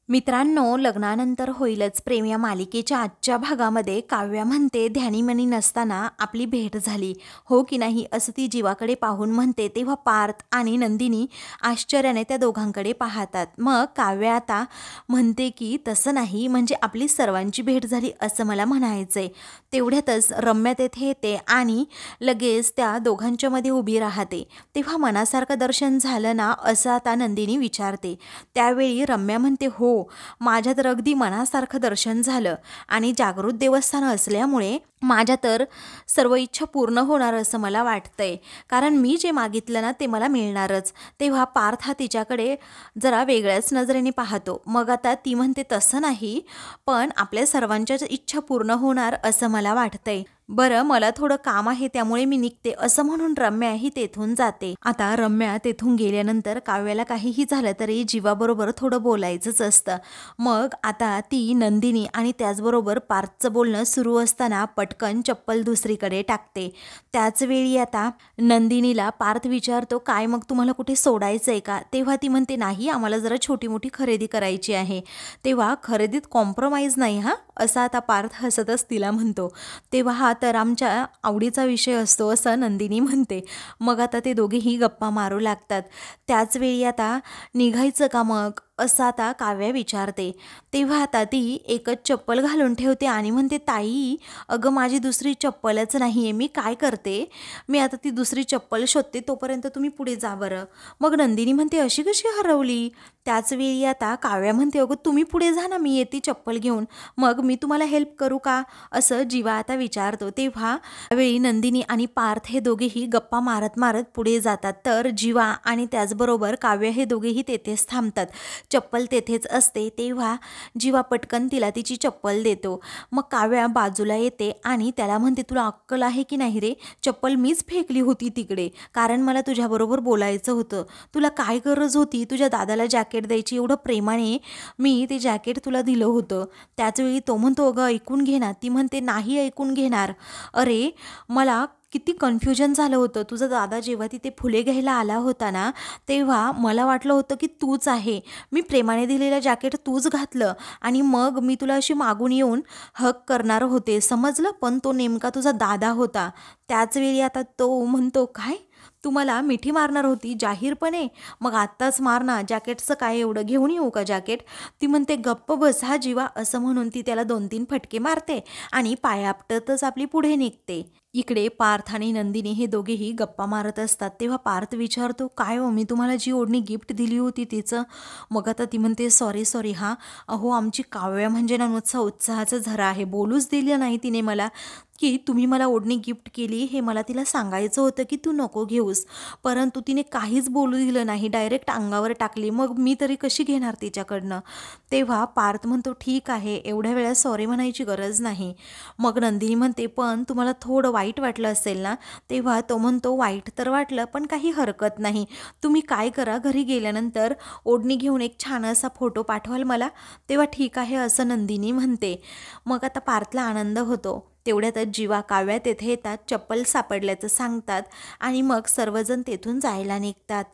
मित्रांनो, लग्नानंतर होईलच प्रेम या मालिकेच्या आजच्या भागामध्ये काव्या म्हणते, ध्यानीमनी नसताना आपली भेट झाली हो की नाही, असं ती जीवाकडे पाहून म्हणते. तेव्हा पार्थ आणि नंदिनी आश्चर्याने त्या दोघांकडे पाहतात. मग काव्या आता म्हणते की तसं नाही, म्हणजे आपली सर्वांची भेट झाली असं मला म्हणायचंय. तेवढ्यातच रम्या तेथे येते आणि लगेच त्या दोघांच्या मध्ये उभी राहते. तेव्हा मनासारखं दर्शन झालं ना, असं आता नंदिनी विचारते. त्यावेळी रम्या म्हणते, हो, माझ्या तर अगदी मनासारखं दर्शन झालं आणि जागृत देवस्थान असल्यामुळे माझ्या तर सर्व इच्छा पूर्ण होणार असं मला वाटतंय, कारण मी जे मागितलं ना ते मला मिळणारच. तेव्हा पार्थ हा तिच्याकडे जरा वेगळ्याच नजरेने पाहतो. मग आता ती म्हणते, तसं नाही, पण आपल्या सर्वांच्याच इच्छा पूर्ण होणार असं मला वाटतंय. बरं, मला थोडं काम आहे त्यामुळे मी निघते, असं म्हणून रम्या ही तेथून जाते. आता रम्या तेथून गेल्यानंतर काव्याला काहीही झालं तरी जीवाबरोबर थोडं बोलायचंच असतं. मग आता ती नंदिनी आणि त्याचबरोबर पार्थचं बोलणं सुरू असताना पटकन चप्पल दुसरीकडे टाकते. त्याच वेळी आता नंदिनीला पार्थ विचारतो, काय मग तुम्हाला कुठे सोडायचं आहे का? तेव्हा ती म्हणते, नाही, आम्हाला जरा छोटी मोठी खरेदी करायची आहे. तेव्हा खरेदीत कॉम्प्रोमाइज नाही हा, असा आता पार्थ हसतच तिला म्हणतो. तेव्हा हा तर आमच्या आवडीचा विषय असतो असं नंदिनी म्हणते. मग आता ते दोघेही गप्पा मारू लागतात. त्याच वेळी आता निघायचं का मग, असं आता काव्या विचारते. तेव्हा आता ती एकच चप्पल घालून ठेवते आणि म्हणते, ताई, अगं माझी दुसरी चप्पलच नाही आहे, मी काय करते, मी आता ती दुसरी चप्पल शोधते, तोपर्यंत तुम्ही पुढे जा बरं. मग नंदिनी म्हणते, अशी कशी हरवली? त्याच वेळी आता काव्या म्हणते, अगं तुम्ही पुढे जा ना, मी येते चप्पल घेऊन, मग मी तुम्हाला हेल्प करू का, असं जीवा आता विचारतो. तेव्हा वेळी नंदिनी आणि पार्थ हे दोघेही गप्पा मारत मारत पुढे जातात. तर जीवा आणि त्याचबरोबर काव्य हे दोघेही तेथेच थांबतात. चप्पल तेथेच असते. तेव्हा जीवा पटकन तिला तिची चप्पल देतो. मग काव्या बाजूला येते आणि त्याला म्हणते, तुला अक्कल आहे की नाही रे, चप्पल मीच फेकली होती तिकडे, कारण मला तुझ्याबरोबर बोलायचं होतं. तुला काय गरज होती तुझ्या दादाला जॅकेट द्यायची, एवढं प्रेमाने मी ते जॅकेट तुला दिलं होतं. त्याचवेळी तो म्हणतो, अगं ऐकून घे ना. ती म्हणते, नाही ऐकून घेणार. अरे, मला किती कन्फ्युजन झालं होतं. तुझा दादा जेव्हा तिथे फुले घ्यायला आला होता ना, तेव्हा मला वाटलं होतं की तूच आहे. मी प्रेमाने दिलेलं जॅकेट तूच घातलं आणि मग मी तुला अशी मागून येऊन हग करणार होते, समजलं, पण तो नेमका तुझा दादा होता. त्याचवेळी आता तो म्हणतो, काय, तू मला मिठी मारणार होती जाहीरपणे, मग आत्ताच मार ना, जॅकेटचं काय एवढं, घेऊन येऊ का जॅकेट? ती म्हणते, गप्प बस हा जीवा, असं म्हणून ती त्याला 2-3 फटके मारते आणि पायापटतच आपली पुढे निघते. इकडे पार्थ आणि नंदिनी हे दोघेही गप्पा मारत असतात. तेव्हा पार्थ विचारतो, काय हो, मी तुम्हाला जी ओढणी गिफ्ट दिली होती तिचं? मग आता ती म्हणते, सॉरी सॉरी हा, अहो आमची काव्या म्हणजे ना नुसता उत्साहाचा झरा आहे, बोलूच दिलं नाही तिने मला की तुम्ही मला ओढणी गिफ्ट केली, हे मला तिला सांगायचं होतं की तू नको घेऊस, परंतु तिने काहीच बोलू दिलं नाही, डायरेक्ट अंगावर टाकली, मग मी तरी कशी घेणार तिच्याकडनं? तेव्हा पार्थ म्हणतो, ठीक आहे, एवढ्या वेळा सॉरी म्हणायची गरज नाही. मग नंदिनी म्हणते, पण तुम्हाला थोडं वाईट वाटलं असेल ना? तेव्हा तो म्हणतो, वाईट तर वाटलं, पण काही हरकत नाही, तुम्ही काय करा, घरी गेल्यानंतर ओढणी घेऊन एक छान असा फोटो पाठवाल मला? तेव्हा ठीक आहे, असं नंदिनी म्हणते. मग आता पार्थला आनंद होतो. तेवढ्यातच जीवा काव्या तेथे येतात, चप्पल सापडल्याचं सांगतात आणि मग सर्वजण तेथून जायला निघतात.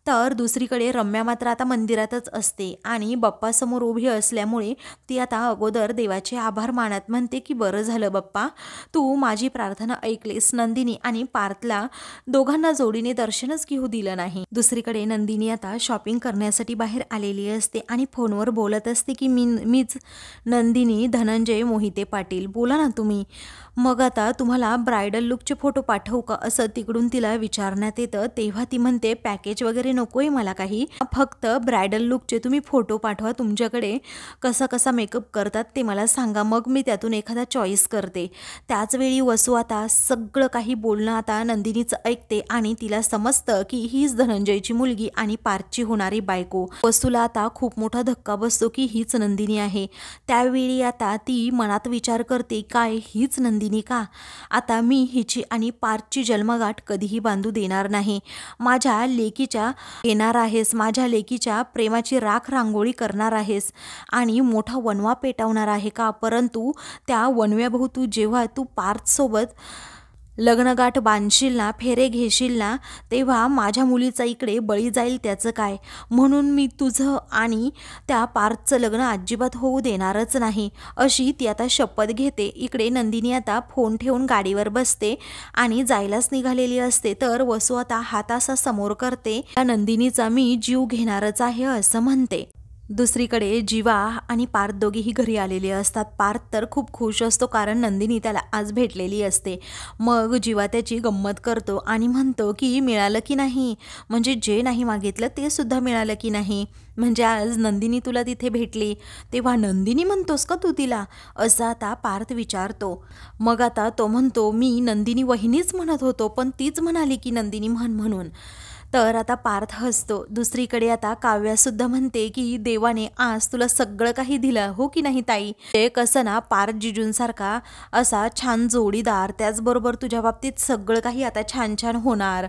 तर दुसरीकडे रम्या मात्र आता मंदिरातच असते आणि बाप्पासमोर उभी असल्यामुळे ती आता अगोदर देवाचे आभार मानत म्हणते की बरं झालं बाप्पा, तू माझी प्रार्थना ऐकलीस. नंदिनी आणि पार्थला दोघांना जोडीने दर्शनच घेऊ दिलं नाही. दुसरीकडे नंदिनी आता शॉपिंग करण्यासाठी बाहेर आलेली असते आणि फोनवर बोलत असते की मीच नंदिनी धनंजय मोहिते पाटील, बोला ना तुम्ही. मग आता तुम्हाला ब्रायडल लुकचे फोटो पाठवू का, असं तिकडून तिला विचारण्यात येतं. तेव्हा ती म्हणते, पॅकेज वगैरे नको आहे मला काही, फक्त ब्रायडल लुकचे तुम्ही फोटो पाठवा, तुमच्याकडे कसा कसा मेकअप करतात ते मला सांगा, मग मी त्यातून एखादा चॉईस करते. त्याचवेळी वसू आता सगळं काही बोलणं आता नंदिनीचं ऐकते आणि तिला समजतं की हीच धनंजयची मुलगी आणि पार्थची होणारी बायको. वसूला आता खूप मोठा धक्का बसतो की हीच नंदिनी आहे. त्यावेळी आता ती मनात विचार करते, काय हीच नंदिनी का? आता मी हिची आणि पार्थची जन्मगाठ कधीही बांधू देणार नाही. माझ्या लेकीच्या येणार आहेस, माझ्या लेकीच्या प्रेमाची राख रांगोळी करणार आहेस आणि मोठा वनवा पेटवणार आहे का? परंतु त्या वनव्याभोवती जेव्हा तू पार्थसोबत लग्नगाठ बांधशील ना, फेरे घेशील ना, तेव्हा माझ्या मुलीचा इकडे बळी जाईल त्याचं काय, म्हणून मी तुझं आणि त्या पार्थचं लग्न अजिबात होऊ देणारच नाही, अशी ती आता शपथ घेते. इकडे नंदिनी आता फोन ठेवून गाडीवर बसते आणि जायलाच निघालेली असते. तर वसू आता हात असा समोर करते, त्या नंदिनीचा मी जीव घेणारच आहे असं म्हणते. दुसरीकडे जीवा आणि पार्थ दोघेही घरी आलेले असतात. पार्थ तर खूप खुश असतो, कारण नंदिनी त्याला आज भेटलेली असते. मग जीवा त्याची गंमत करतो आणि म्हणतो की मिळालं की नाही, म्हणजे जे नाही मागितलं ते सुद्धा मिळालं की नाही, म्हणजे आज नंदिनी तुला तिथे भेटली तेव्हा नंदिनी म्हणतोस का तू तिला, असं आता पार्थ विचारतो. मग आता तो म्हणतो मी नंदिनी वहिनीच म्हणत होतो, पण तीच म्हणाली की नंदिनी म्हणून. तर आता पार्थ हसतो. दुसरीकडे आता काव्यासुद्धा म्हणते की देवाने आज तुला सगळं काही दिलं, हो की नाही ताई. ते कसं ना, पार्थ जिजूंसारखा असा छान जोडीदार, त्याचबरोबर तुझ्या बाबतीत सगळं काही आता छान छान होणार.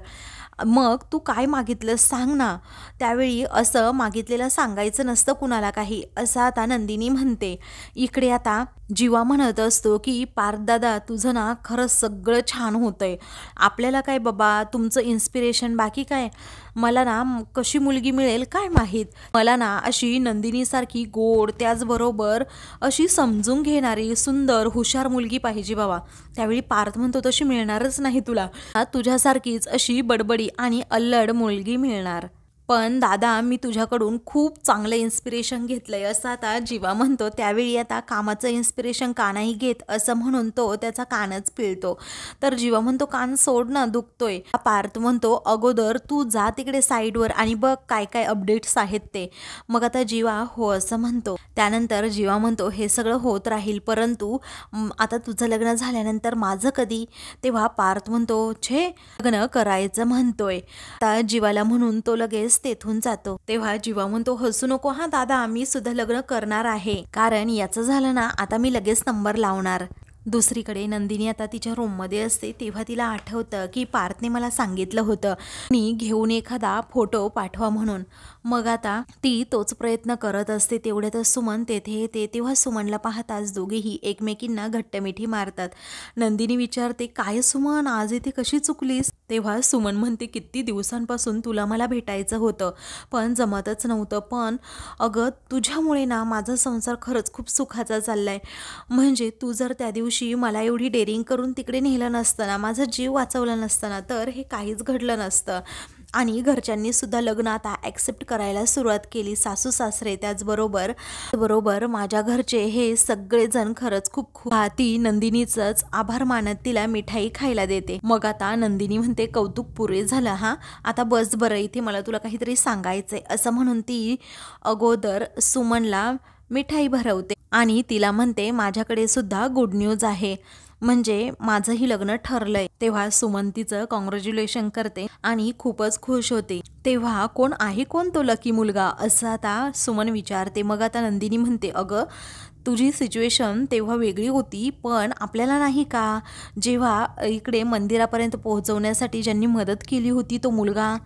मग तू काय मागितलं सांग ना. त्यावेळी असं मागितलेलं सांगायचं नसतं कुणाला काही, असं आता नंदिनी म्हणते. इकडे आता जीवा म्हणत असतो की पार्थदादा तुझं ना खरंच सगळं छान होतंय, आपल्याला काय बाबा तुमचं इन्स्पिरेशन, बाकी काय. मला ना कशी मुलगी मिळेल काय माहीत, मला ना अशी नंदिनीसारखी गोड, त्याचबरोबर अशी समजून घेणारी सुंदर हुशार मुलगी पाहिजे बाबा. त्यावेळी पार्थ म्हणतो तशी मिळणारच नाही तुला, तुझ्यासारखीच अशी बडबडी आणि अल्लड मुलगी मिळणार. पण दादा मी तुझ्याकडून खूप चांगलं इन्स्पिरेशन घेतलंय, असं आता जीवा म्हणतो. त्यावेळी आता कामाचं इन्स्पिरेशन का नाही घेत असं म्हणून तो त्याचा कानच पिळतो. तर जीवा म्हणतो कान सोड ना, दुखतोय. पार्थ म्हणतो अगोदर तू जा तिकडे साईडवर आणि बघ काय काय अपडेट्स आहेत ते. मग आता जीवा हो असं म्हणतो. त्यानंतर जीवा म्हणतो हे सगळं होत राहील, परंतु आता तुझं लग्न झाल्यानंतर माझं कधी. तेव्हा पार्थ म्हणतो छे लग्न करायचं म्हणतोय. आता जीवाला म्हणून तो लगेच तेथून जातो. तेव्हा जीवा म्हणतो हसू नको हा दादा, मी सुद्धा लग्न करणार आहे, कारण याचं झालं ना आता मी लगेच नंबर लावणार. दुसरीकडे नंदिनी आता तिच्या रूममध्ये असते. तेव्हा तिला आठवतं की पार्थने मला सांगितलं होतं मी घेऊन एखादा फोटो पाठवा म्हणून. मग आता ती तोच प्रयत्न करत असते. तेवढ्यातच सुमन तेथे येते. तेव्हा सुमनला पाहताच दोघेही एकमेकींना घट्टमिठी मारतात. नंदिनी विचारते काय सुमन आज इथे कशी चुकलीस. तेव्हा सुमन म्हणते किती दिवसांपासून तुला मला भेटायचं होतं, पण जमतच नव्हतं. पण अगं तुझ्यामुळे ना माझा संसार खरंच खूप सुखाचा चाललाय. म्हणजे तू जर त्या दिवशी मला एवढी डेअरिंग करून तिकडे नेलं नसतं ना, माझा जीव वाचवला नसता ना, तर हे काहीच घडलं नसतं. आणि घरच्यांनी सुद्धा लग्न आता ॲक्सेप्ट करायला सुरुवात केली. सासू सासरे त्याचबरोबर माझ्या घरचे हे सगळेजण खरंच खूप ती नंदिनीचंच आभार मानत तिला मिठाई खायला देते. मग आता नंदिनी म्हणते कौतुक पुरे झालं हा, आता बस बरं इथे मला तुला काहीतरी सांगायचंय, असं म्हणून ती अगोदर सुमनला मिठाई भरवते आणि तिला म्हणते माझ्याकडे सुद्धा गुड न्यूज आहे, म्हणजे माझंही लग्न ठरलंय. तेव्हा सुमन तिचं कॉंग्रॅच्युलेशन करते आणि खूपच खुश होते. तेव्हा कोण तो लकी मुलगा, असं आता सुमन विचारते. मग आता नंदिनी म्हणते अगं तुझी सिच्युएशन तेव्हा वेगळी होती, पण आपल्याला नाही का जेव्हा इकडे मंदिरापर्यंत पोहोचवण्यासाठी ज्यांनी मदत केली होती तो मुलगा,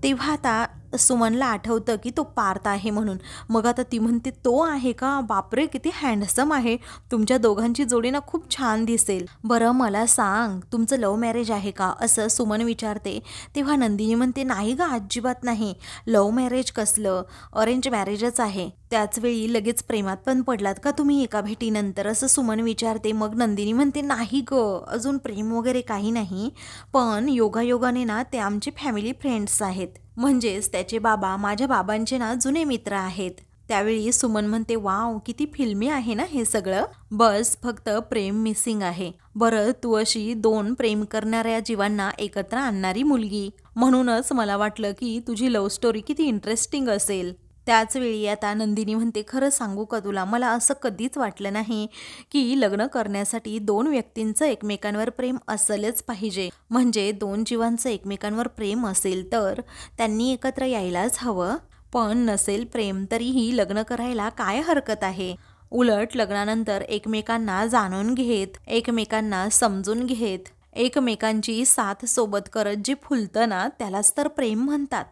तेव्हा आता सुमनला आठवतं की तो पार्थ आहे म्हणून. मग आता ती म्हणते तो आहे का, बापरे किती हँडसम आहे, तुमच्या दोघांची जोडी ना खूप छान दिसेल. बरं मला सांग तुमचं लव्ह मॅरेज आहे का, असं सुमन विचारते. तेव्हा नंदिनी म्हणते नाही ग अजिबात नाही, लव्ह मॅरेज कसलं, अरेंज मॅरेजच आहे. त्याचवेळी लगेच प्रेमात पण पडलात का तुम्ही एका भेटीनंतर, असं सुमन विचारते. मग नंदिनी म्हणते नाही ग अजून प्रेम वगैरे काही नाही, पण योगायोगाने ना ते आमचे फॅमिली फ्रेंड्स आहेत, म्हणजेच त्याचे बाबा माझ्या बाबांचे ना जुने मित्र आहेत. त्यावेळी सुमन म्हणते वाव किती फिल्मी आहे ना हे सगळं, बस फक्त प्रेम मिसिंग आहे. बरं तू अशी दोन प्रेम करणाऱ्या जीवांना एकत्र आणणारी मुलगी, म्हणूनच मला वाटलं की तुझी लव्ह स्टोरी किती इंटरेस्टिंग असेल. त्याचवेळी आता नंदिनी म्हणते खरं सांगू का तुला, मला असं कधीच वाटलं नाही की लग्न करण्यासाठी दोन व्यक्तींचं एकमेकांवर प्रेम असलंच पाहिजे, म्हणजे दोन जीवांचं एकमेकांवर प्रेम असेल तर त्यांनी एकत्र यायलाच हवं. पण नसेल प्रेम तरीही लग्न करायला काय हरकत आहे. उलट लग्नानंतर एकमेकांना जाणून घेत, एकमेकांना समजून घेत, एकमेकांची साथ सोबत करत जे फुलतं ना त्यालाच तर प्रेम म्हणतात.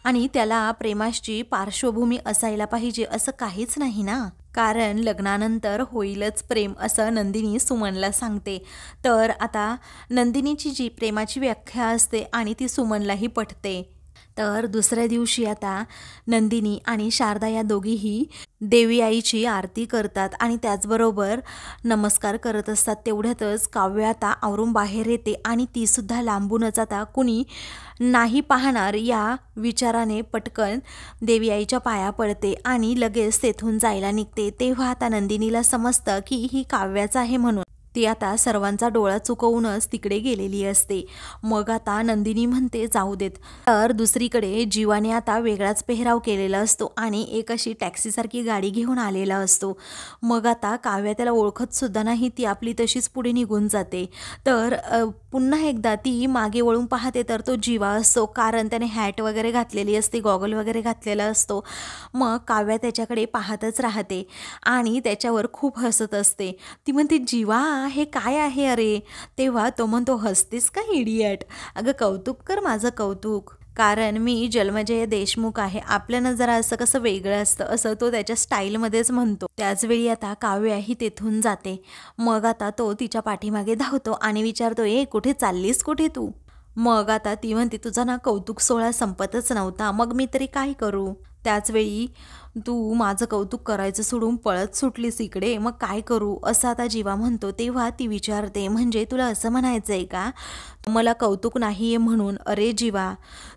आणि त्याला प्रेमाची पार्श्वभूमी असायला पाहिजे असं काहीच नाही ना, कारण लग्नानंतर होईलच प्रेम असं नंदिनी सुमनला सांगते. तर आता नंदिनीची जी प्रेमाची व्याख्या असते आणि ती सुमनलाही पटते. तर दुसऱ्या दिवशी आता नंदिनी आणि शारदा या दोघीही देवी आईची आरती करतात आणि त्याचबरोबर नमस्कार करत असतात. तेवढ्यातच काव्य आता आवरून बाहेर येते आणि तीसुद्धा लांबूनच आता कुणी नाही पाहणार या विचाराने पटकन देवी आईच्या पाया पडते आणि लगेच तेथून जायला निघते. तेव्हा आता नंदिनीला समजतं की ही काव्याचं आहे म्हणून ती आता सर्वांचा डोळा चुकवूनच तिकडे गेलेली असते. मग आता नंदिनी म्हणते जाऊ देत. तर दुसरीकडे जीवाने आता वेगळाच पेहराव केलेला असतो आणि एक अशी टॅक्सीसारखी गाडी घेऊन आलेला असतो. मग आता काव्या त्याला ओळखत सुद्धा नाही, ती आपली तशीच पुढे निघून जाते. तर पुन्हा एकदा ती मागे वळून पाहते तर तो जीवा असतो, कारण त्याने हॅट वगैरे घातलेली असते, गॉगल वगैरे घातलेला असतो. मग काव्या त्याच्याकडे पाहतच राहते आणि त्याच्यावर खूप हसत असते. ती म्हणते जीवा हे काय आहे अरे. तेव्हा तो म्हणतो हसतेस का इडियट, अगं कौतुक कर माझं कौतुक, कारण मी जन्मजय देशमुख आहे. आपल्यानं जरा असं कसं वेगळं असतं असं तो त्याच्या स्टाईलमध्येच म्हणतो. त्याचवेळी आता काव्या ही तेथून जाते. मग आता तो तिच्या पाठीमागे धावतो आणि विचारतो ए कुठे चाललीस, कुठे तू. मग आता ती म्हणते तुझा ना कौतुक सोहळा संपतच नव्हता, मग मी तरी काय करू. त्याचवेळी तू माझं कौतुक करायचं सोडून पळत सुटलीस इकडे, मग काय करू असं आता जीवा म्हणतो. तेव्हा ती विचारते म्हणजे तुला असं म्हणायचं आहे का मला कौतुक नाही आहे म्हणून. अरे जीवा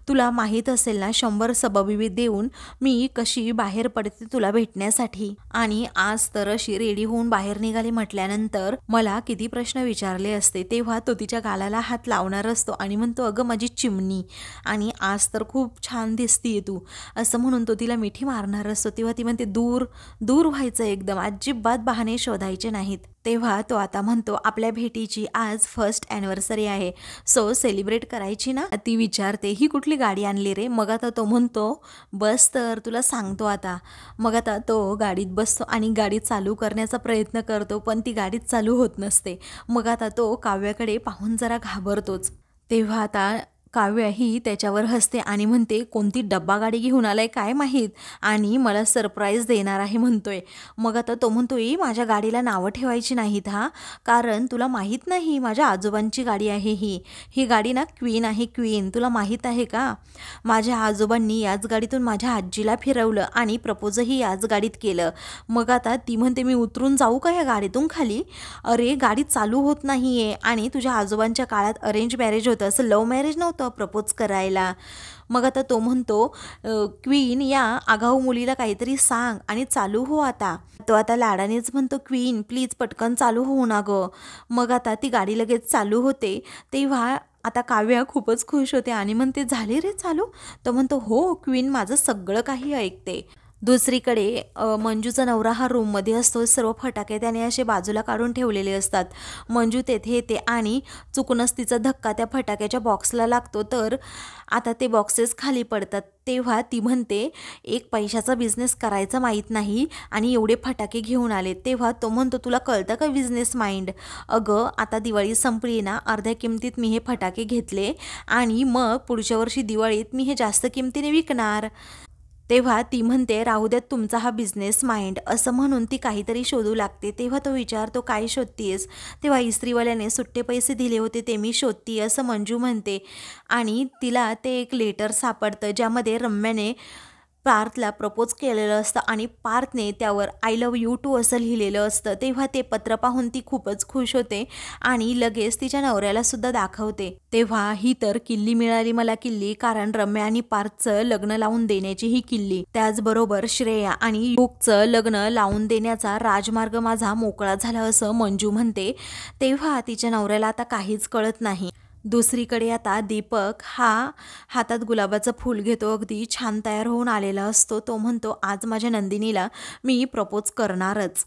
तुला माहीत असेल ना 100 सबबी देऊन मी कशी बाहेर पडते तुला भेटण्यासाठी, आणि आज तर अशी रेडी होऊन बाहेर निघाली म्हटल्यानंतर मला किती प्रश्न विचारले असते. तेव्हा तो तिच्या गालाला हात लावणार असतो आणि म्हणतो अगं माझी चिमणी, आणि आज तर खूप छान दिसतीये तू असं म्हणून तो तिला मिठी मारणार असतो. तेव्हा ती म्हणते दूर दूर व्हायचं एकदम, अजिबात बहाणे शोधायचे नाहीत. तेव्हा तो आता म्हणतो आपल्या भेटीची आज फर्स्ट ॲनिव्हर्सरी आहे, सो सेलिब्रेट करायची ना. ती विचारते ही कुठली गाडी आणली रे. मग आता तो म्हणतो बस तर तुला सांगतो आता. मग आता तो गाडीत बसतो आणि गाडी चालू करण्याचा प्रयत्न करतो, पण ती गाडीच चालू होत नसते. मग आता तो काव्याकडे पाहून जरा घाबरतोच. तेव्हा आता काव्या ही त्याच्यावर हसते आणि म्हणते कोणती डब्बा गाडी घेऊन आलाय काय माहीत आणि मला सरप्राईज देणार आहे म्हणतोय. मग आता तो म्हणतो माझ्या गाडीला नावं ठेवायची नाहीत हा, कारण तुला माहीत नाही माझ्या आजोबांची गाडी आहे ही गाडी ना क्वीन आहे, क्वीन, तुला माहीत आहे का. माझ्या आजोबांनी याच गाडीतून माझ्या आजीला फिरवलं आणि प्रपोजही याच गाडीत केलं. मग आता ती म्हणते मी उतरून जाऊ का या गाडीतून खाली. अरे गाडी चालू होत नाही आहे आणि तुझ्या आजोबांच्या काळात अरेंज मॅरेज होतं, असं लव्ह मॅरेज नव्हतं प्रपोज करायला. मग आता तो म्हणतो क्वीन या आगाऊ मुलीला काहीतरी सांग आणि चालू हो आता. तो आता लाडानेच म्हणतो क्वीन प्लीज पटकन चालू हो ना गं. मग आता ती गाडी लगेच चालू होते. तेव्हा आता काव्या खूपच खुश होते आणि म्हणते झाले रे चालू. तो म्हणतो हो क्वीन माझं सगळं काही ऐकते. दुसरीकडे मंजूचा नवरा हा रूममध्ये असतो. सर्व फटाके त्याने असे बाजूला काढून ठेवलेले असतात. मंजू तेथे येते आणि चुकूनच तिचा धक्का त्या फटाक्याच्या बॉक्सला लागतो, तर आता ते बॉक्सेस खाली पडतात. तेव्हा ती म्हणते एक पैशाचा बिझनेस करायचा माहीत नाही आणि एवढे फटाके घेऊन आले. तेव्हा तो म्हणतो तुला कळतं का बिझनेस माइंड. अगं आता दिवाळी संपली ना, अर्ध्या किमतीत मी हे फटाके घेतले आणि मग पुढच्या वर्षी दिवाळीत मी हे जास्त किमतीने विकणार. तेव्हा ती म्हणते राहू द्यात तुमचा हा बिझनेस माइंड, असं म्हणून ती काहीतरी शोधू लागते. तेव्हा तो विचारतो काय शोधतीयस. तेव्हा इस्त्रीवाल्याने सुट्टे पैसे दिले होते ते मी शोधतीये असं मंजू म्हणते आणि तिला ते एक लेटर सापडतं ज्यामध्ये रम्याने पार्थला प्रपोज केलेलं असतं आणि पार्थने त्यावर आय लव्ह यू टू असं लिहिलेलं असतं. तेव्हा ते पत्र पाहून ती खूपच खुश होते आणि लगेच तिच्या नवऱ्याला सुद्धा दाखवते. तेव्हा ही तर किल्ली मिळाली मला किल्ली, कारण रम्या आणि पार्थचं लग्न लावून देण्याची ही किल्ली, त्याचबरोबर श्रेया आणि युगचं लग्न लावून देण्याचा राजमार्ग माझा मोकळा झाला असं मंजू म्हणते. तेव्हा तिच्या नवऱ्याला आता काहीच कळत नाही. दुसरीकडे आता दीपक हा हातात गुलाबाचं फूल घेतो, अगदी छान तयार होऊन आलेला असतो. तो म्हणतो आज माझ्या नंदिनीला मी प्रपोज करणारच.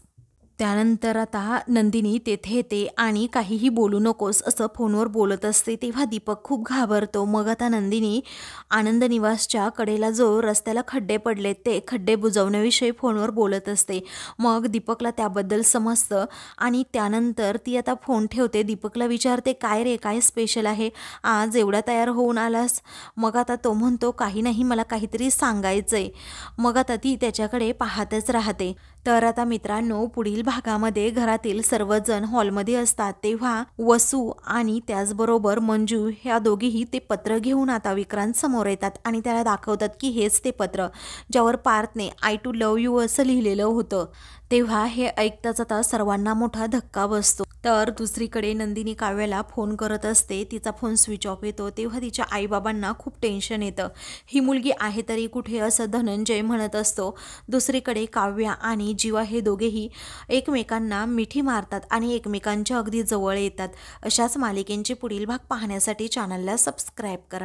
त्यानंतर आता नंदिनी तेथे येते आणि काहीही बोलू नकोस असं फोनवर बोलत असते. तेव्हा दीपक खूप घाबरतो. मग आता नंदिनी आनंद निवासच्या कडेला जो रस्त्याला खड्डे पडलेत ते खड्डे बुजवण्याविषयी फोनवर बोलत असते. मग दीपकला त्याबद्दल समजतं आणि त्यानंतर ती आता फोन ठेवते. दीपकला विचारते, काय रे, काय स्पेशल आहे आज, एवढा तयार होऊन आलास? मग आता तो म्हणतो, काही नाही, मला काहीतरी सांगायचंय. मग आता ती त्याच्याकडे पाहतच राहते. तर आता मित्रांनो, पुढील भागामध्ये घरातील सर्वजण हॉलमध्ये असतात तेव्हा वसू आणि त्याचबरोबर मंजू ह्या दोघीही ते पत्र घेऊन आता विक्रांत समोर येतात आणि त्याला दाखवतात की हेच ते पत्र ज्यावर पार्थने आय टू लव्ह यू असं लिहिलेलं होतं. तेव्हा हे ऐकताच आता सर्वांना मोठा धक्का बसतो. तर दुसरीकडे नंदिनी काव्याला फोन करत असते. तिचा फोन स्विच ऑफ येतो. तेव्हा तिच्या आईबाबांना खूप टेन्शन येतं. ही मुलगी आहे तरी कुठे असं धनंजय म्हणत असतो. दुसरीकडे काव्या आणि जीवा हे दोघेही एकमेकांना मिठी मारतात आणि एकमेकांच्या अगदी जवळ येतात. अशाच मालिकेंचे पुढील भाग पाहण्यासाठी चॅनलला सबस्क्राईब करा.